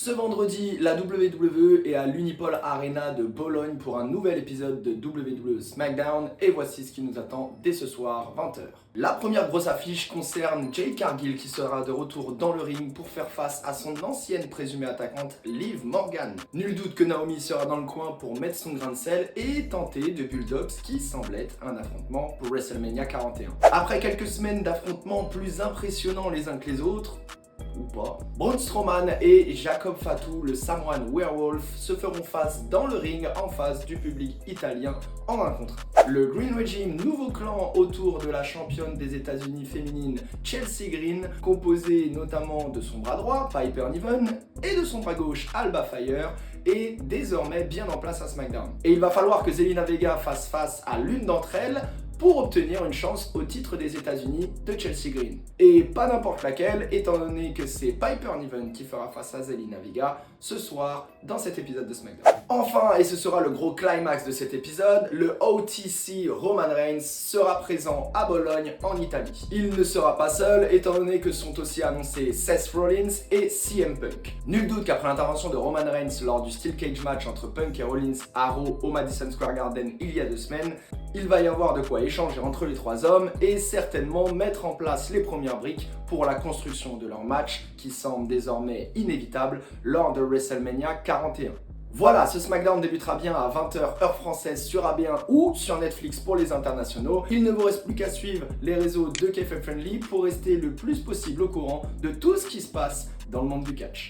Ce vendredi, la WWE est à l'Unipol Arena de Bologne pour un nouvel épisode de WWE SmackDown et voici ce qui nous attend dès ce soir 20h. La première grosse affiche concerne Jade Cargill qui sera de retour dans le ring pour faire face à son ancienne présumée attaquante Liv Morgan. Nul doute que Naomi sera dans le coin pour mettre son grain de sel et tenter de build-up ce qui semble être un affrontement pour WrestleMania 41. Après quelques semaines d'affrontements plus impressionnants les uns que les autres, ou pas, Braun Strowman et Jacob Fatu, le Samoan Werewolf, se feront face dans le ring en face du public italien en 1 contre 1. Le Green Regime, nouveau clan autour de la championne des États-Unis féminine Chelsea Green, composé notamment de son bras droit Piper Niven et de son bras gauche Alba Fire, est désormais bien en place à SmackDown. Et il va falloir que Zelina Vega fasse face à l'une d'entre elles pour obtenir une chance au titre des États-Unis de Chelsea Green. Et pas n'importe laquelle, étant donné que c'est Piper Niven qui fera face à Zelina Vega ce soir dans cet épisode de SmackDown. Enfin, et ce sera le gros climax de cet épisode, le OTC Roman Reigns sera présent à Bologne en Italie. Il ne sera pas seul, étant donné que sont aussi annoncés Seth Rollins et CM Punk. Nul doute qu'après l'intervention de Roman Reigns lors du Steel Cage match entre Punk et Rollins à Raw au Madison Square Garden il y a 2 semaines, il va y avoir de quoi échanger entre les 3 hommes et certainement mettre en place les premières briques pour la construction de leur match qui semble désormais inévitable lors de WrestleMania 41. Voilà, ce SmackDown débutera bien à 20h heure française sur AB1 ou sur Netflix pour les internationaux. Il ne vous reste plus qu'à suivre les réseaux de Kayfabe Friendly pour rester le plus possible au courant de tout ce qui se passe dans le monde du catch.